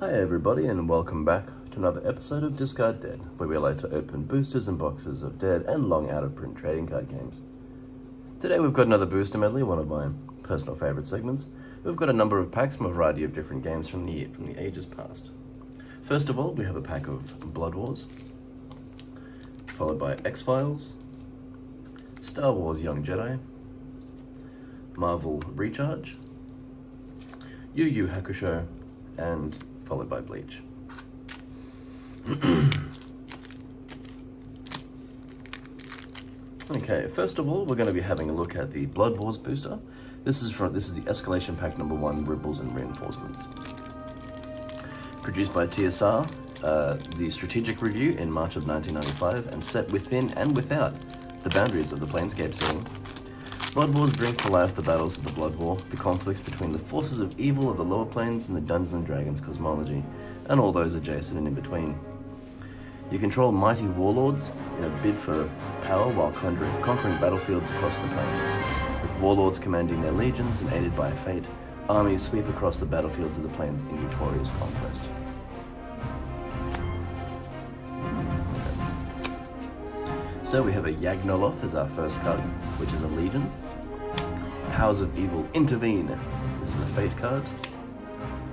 Hi everybody and welcome back to another episode of Discard Dead, where we like to open boosters and boxes of dead and long out of print trading card games. Today we've got another booster medley, one of my personal favourite segments. We've got a number of packs from a variety of different games from the ages past. First of all, we have a pack of Blood Wars, followed by X-Files, Star Wars Young Jedi, Marvel Recharge, YuYu Hakusho, and followed by Bleach. Okay, first of all, we're going to be having a look at the Blood Wars booster. This is the Escalation Pack number 1, Ripples and Reinforcements. Produced by TSR, the Strategic Review in March of 1995, and set within and without the boundaries of the Planescape setting. Blood Wars brings to life the battles of the Blood War, the conflicts between the forces of evil of the lower planes and the Dungeons & Dragons cosmology, and all those adjacent and in between. You control mighty warlords in a bid for power while conquering battlefields across the planes. With warlords commanding their legions and aided by fate, armies sweep across the battlefields of the planes in victorious conquest. So we have a Yagnoloth as our first card, which is a legion. Powers of Evil Intervene. This is a fate card.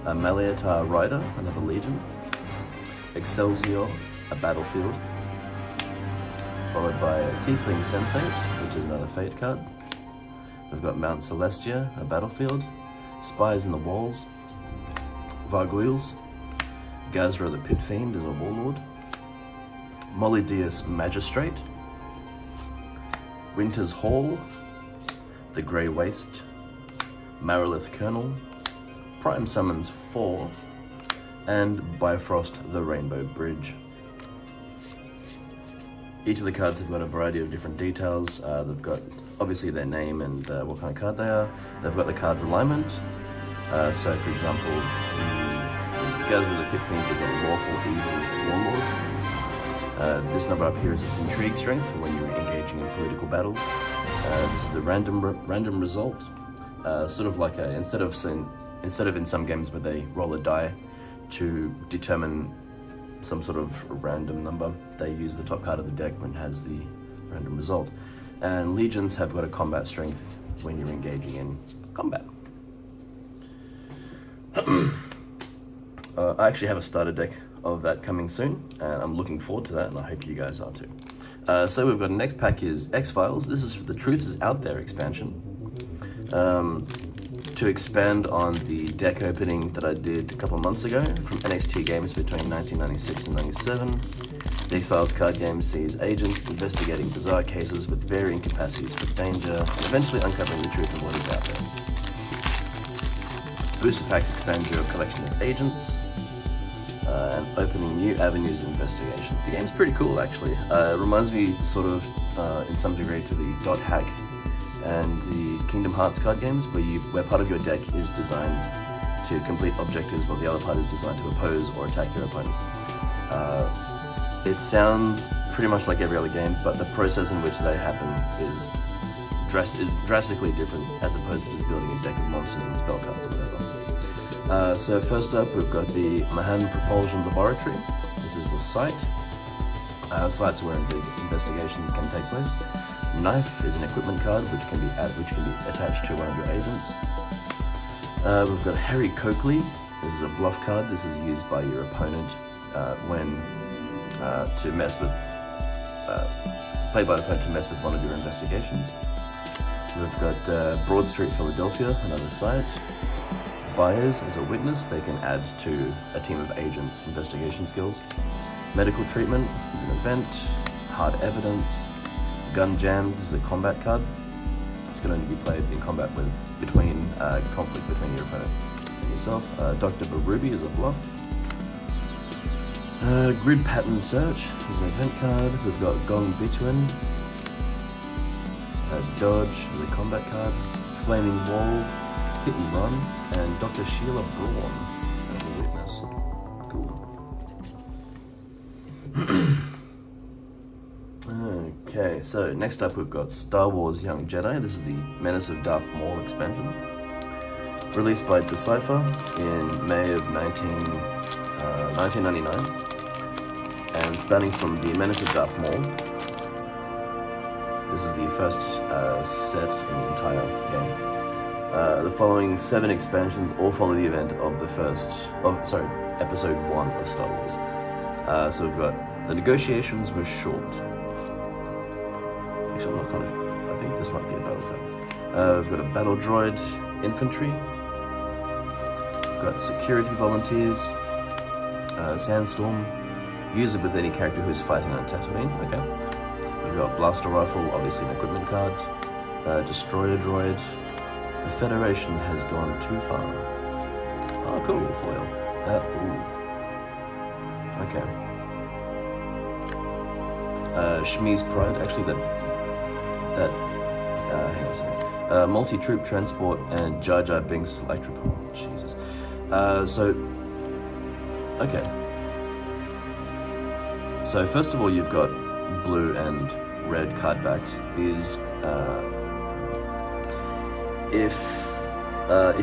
A Maleatar Rider, another legion. Excelsior, a battlefield. Followed by a Tiefling Sensate, which is another fate card. We've got Mount Celestia, a battlefield. Spies in the Walls. Varguils. Gazra the Pit Fiend is a warlord. Molidius Magistrate. Winter's Hall, the Grey Waste, Marilith Colonel, Prime Summons 4, and Bifrost the Rainbow Bridge. Each of the cards have got a variety of different details. They've got obviously their name and what kind of card they are. They've got the card's alignment. So for example, Gazra the Pit Fiend is a lawful evil warlord. This number up here is its intrigue strength for when you're engaging in political battles. This is the random result, sort of like instead of in some games where they roll a die to determine some sort of random number, they use the top card of the deck when it has the random result. And legions have got a combat strength when you're engaging in combat. I actually have a starter deck of that coming soon, and I'm looking forward to that, and I hope you guys are too. So we've got the next pack is X-Files. This is the Truth is Out There expansion. To expand on the deck opening that I did a couple of months ago from NXT games between 1996 and 97, the X-Files card game sees agents investigating bizarre cases with varying capacities for danger, and eventually uncovering the truth of what is out there. Booster packs expand your collection of agents, and opening new avenues of investigation. The game's pretty cool, actually. It reminds me sort of, in some degree, to the Dot Hack and the Kingdom Hearts card games, where part of your deck is designed to complete objectives while the other part is designed to oppose or attack your opponent. It sounds pretty much like every other game, but the process in which they happen is drastically different, as opposed to just building a deck of monsters and spell cards or whatever. So first up, we've got the Mahan Propulsion Laboratory. This is a site. Sites where investigations can take place. Knife is an equipment card which can be attached to one of your agents. We've got Harry Coakley. This is a bluff card. This is used by your opponent to mess with played by the opponent to mess with one of your investigations. We've got Broad Street, Philadelphia, another site. Buyers as a witness, they can add to a team of agents' investigation skills. Medical treatment is an event. Hard evidence. Gun jam, this is a combat card. It's going to be played in combat between conflict between your opponent and yourself. Dr. Barubi is a bluff. Grid pattern search is an event card. We've got Gong Bituin. Dodge is a combat card. Flaming Wall. Hit and Run, and Dr. Sheila Braun as a witness. Cool. Okay, so next up we've got Star Wars Young Jedi. This is the Menace of Darth Maul expansion. Released by Decipher in May of 19 1999, and starting from the Menace of Darth Maul. This is the first set in the entire game. The following 7 expansions all follow the event of episode 1 of Star Wars. So we've got the negotiations were short. Actually, I'm not kind of. I think this might be a battle card. We've got a battle droid infantry. We've got security volunteers. Sandstorm. Use it with any character who's fighting on Tatooine. Okay. We've got blaster rifle, obviously an equipment card. Destroyer droid. The Federation has gone too far. Oh, cool, foil. Okay. Shmi's Pride. Actually, hang on a second. Multi-troop transport and Jar Jar Binks electric. Oh, Jesus. Okay. So first of all, you've got blue and red card backs. These, if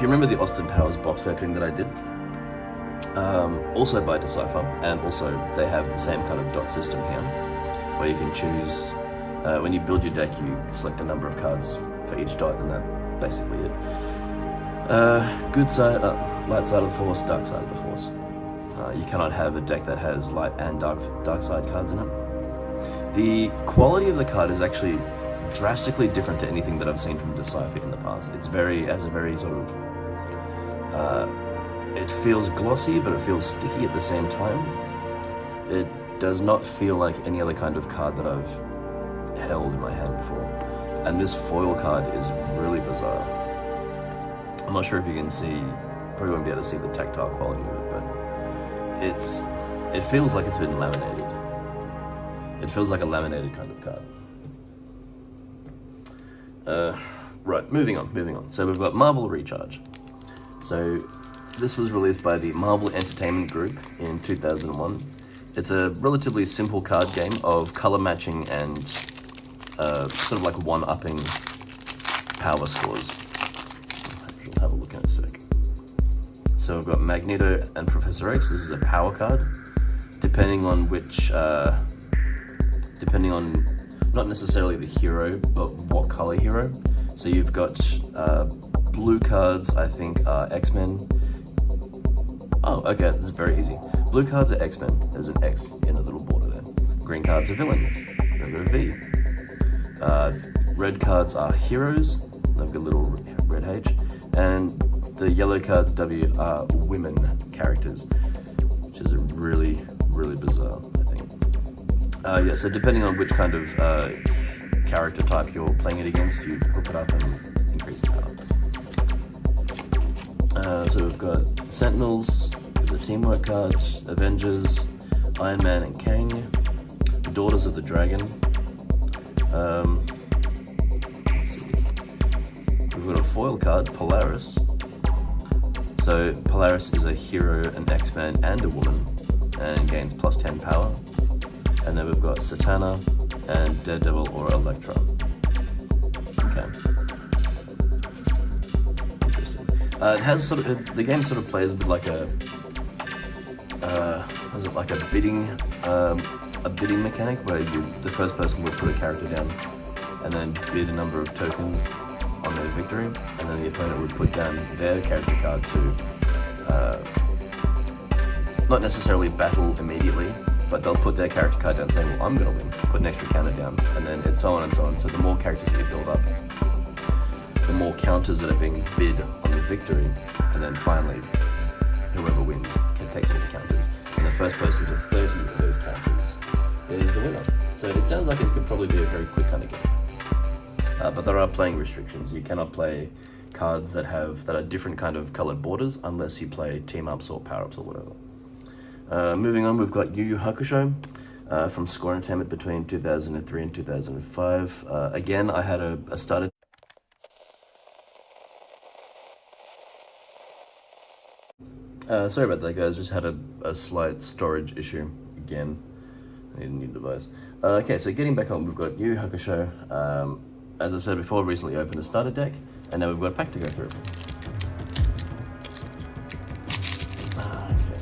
you remember the Austin Powers box opening that I did, also by Decipher, and also they have the same kind of dot system here, where you can choose, when you build your deck, you select a number of cards for each dot, and that's basically it. Good side, light side of the Force, dark side of the Force. You cannot have a deck that has light and dark side cards in it. The quality of the card is actually drastically different to anything that I've seen from Decipher in the past. It has a very sort of, it feels glossy, but it feels sticky at the same time. It does not feel like any other kind of card that I've held in my hand before. And this foil card is really bizarre. I'm not sure if you can see, probably won't be able to see the tactile quality of it, but it feels like it's been laminated. It feels like a laminated kind of card. Right, moving on. So we've got Marvel Recharge. So this was released by the Marvel Entertainment Group in 2001. It's a relatively simple card game of color matching and sort of like one-upping power scores. I'll have a look in a sec. So we've got Magneto and Professor X. This is a power card. Depending on not necessarily the hero, but what color hero. So you've got blue cards, I think, are X-Men. Oh, okay, this is very easy. Blue cards are X-Men. There's an X in a little border there. Green cards are villains. They've got a V. Red cards are heroes. They've got a little red H. And the yellow cards, W, are women characters, which is really, really bizarre, I think. Yeah, so depending on which kind of character type you're playing it against, you hook it up and increase the power. So we've got Sentinels, there's a teamwork card, Avengers, Iron Man and Kang, the Daughters of the Dragon. Let's see. We've got a foil card, Polaris. So Polaris is a hero, an X-Man, and a woman, and gains plus 10 power. And then we've got Satana and Daredevil or Elektra. Okay. Interesting. It has the game sort of plays with like a bidding mechanic where the first person would put a character down and then bid a number of tokens on their victory, and then the opponent would put down their character card to not necessarily battle immediately, but they'll put their character card down saying, well, I'm going to win, put an extra counter down, and then it's so on and so on. So the more characters that you build up, the more counters that are being bid on the victory, and then finally, whoever wins takes all the counters. And the first person to 30 of those counters is the winner. So it sounds like it could probably be a very quick kind of game. But there are playing restrictions. You cannot play cards that are different kind of colored borders unless you play team-ups or power-ups or whatever. Moving on, we've got YuYu Hakusho from Score Entertainment between 2003 and 2005. Again, I had a starter. Sorry about that, guys. Just had a slight storage issue again. I need a new device. Okay, so getting back on, we've got YuYu Hakusho. As I said before, recently opened a starter deck, and now we've got a pack to go through. Okay.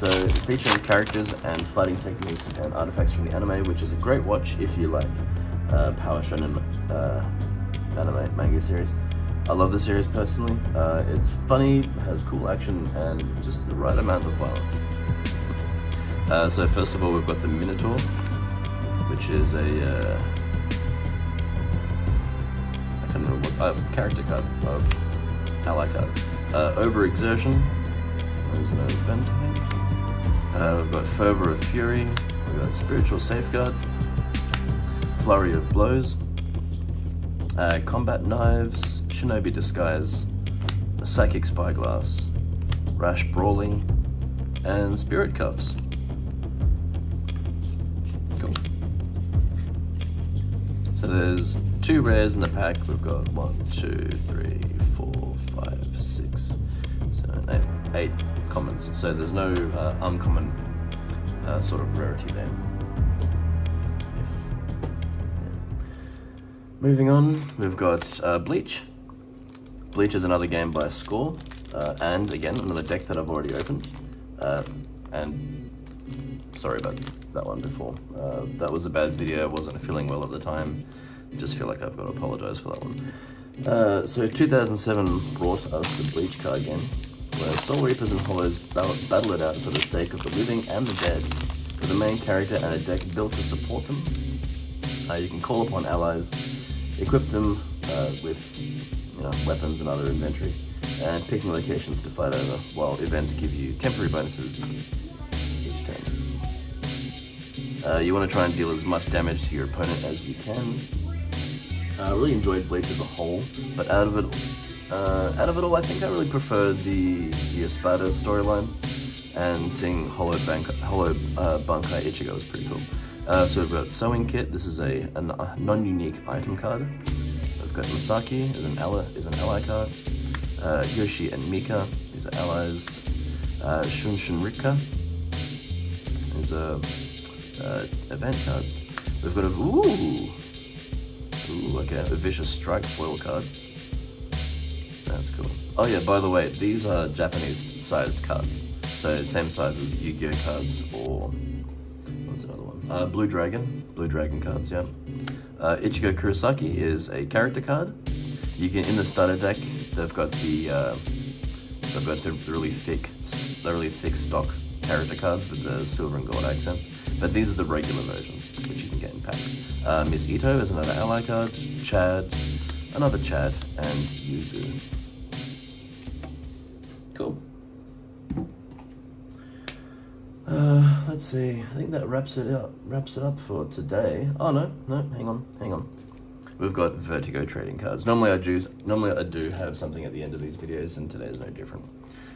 So featuring characters and fighting techniques and artifacts from the anime, which is a great watch if you like power shonen anime manga series. I love the series personally. It's funny, has cool action, and just the right amount of violence. So first of all, we've got the Minotaur, which is a I can't remember what character card, ally card. Overexertion. There's an event. We've got Fervor of Fury. We've got Spiritual Safeguard. Flurry of Blows. Combat Knives. Shinobi Disguise. Psychic Spyglass. Rash Brawling. And Spirit Cuffs. Cool. So there's 2 rares in the pack. We've got 1, 2, 3, 4, 5, 6, 7, 8 commons. So there's no uncommon sort of rarity there. Moving on, we've got Bleach. Bleach is another game by Score, and again, another deck that I've already opened. And sorry about that one before. That was a bad video, I wasn't feeling well at the time. Just feel like I've got to apologize for that one. So 2007 brought us the Bleach card game, where Soul Reapers and Hollows battle it out for the sake of the living and the dead, with a main character and a deck built to support them. You can call upon allies, equip them with weapons and other inventory, and picking locations to fight over, while events give you temporary bonuses each turn. You want to try and deal as much damage to your opponent as you can. I really enjoyed Bleach as a whole, but out of it all, I think I really preferred the Espada storyline, and seeing Hollow Bankai Ichigo was pretty cool. So we've got Sewing Kit. This is a non-unique item card. We've got Misaki is an ally card. Yoshi and Mika is allies. Shunshin Rika is a event card. We've got a Vicious Strike foil card. That's cool. Oh yeah, by the way, these are Japanese sized cards. So same size as Yu-Gi-Oh cards, or what's another one? Blue Dragon cards, yeah. Ichigo Kurosaki is a character card. You can, in the starter deck, they've got the really thick stock character cards with the silver and gold accents. But these are the regular versions, which you can get in packs. Miss Ito is another ally card. Chad, another Chad, and Yuzu. Cool. Let's see. I think that wraps it up for today. Oh no, hang on. We've got Vertigo trading cards. Normally I do have something at the end of these videos, and today is no different.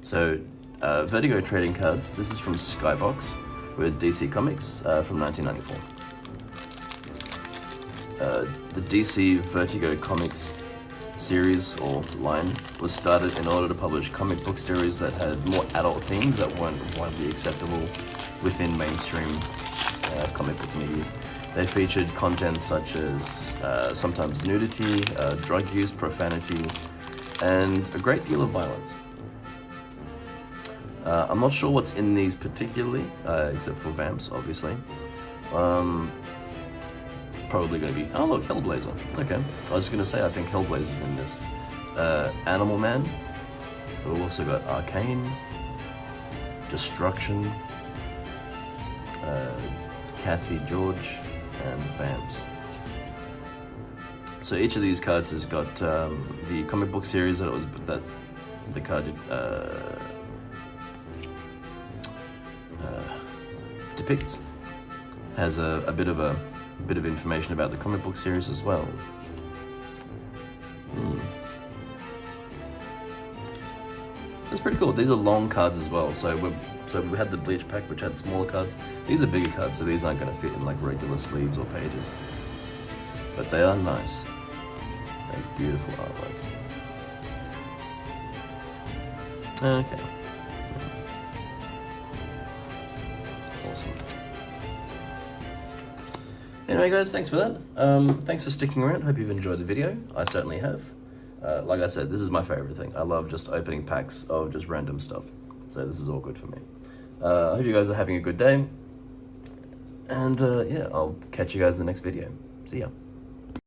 So, Vertigo trading cards. This is from Skybox with DC Comics from 1994. The DC Vertigo Comics series or line was started in order to publish comic book stories that had more adult themes that weren't widely acceptable within mainstream comic book media. They featured content such as sometimes nudity, drug use, profanity, and a great deal of violence. I'm not sure what's in these particularly, except for vamps, obviously. Probably going to be... Oh look, Hellblazer. Okay. I was going to say, I think Hellblazer's in this. Animal Man. We've also got Arcane. Destruction. Kathy George. And Vamps. So each of these cards has got the comic book series that the card depicts. Has a bit of information about the comic book series as well. That's pretty cool. These are long cards as well. So we had the Bleach pack, which had smaller cards. These are bigger cards, so these aren't going to fit in like regular sleeves or pages. But they are nice. That's beautiful artwork. Okay. Awesome. Anyway guys, thanks for that. Thanks for sticking around. Hope you've enjoyed the video. I certainly have. Like I said, this is my favorite thing. I love just opening packs of just random stuff. So this is all good for me. I hope you guys are having a good day. And yeah, I'll catch you guys in the next video. See ya.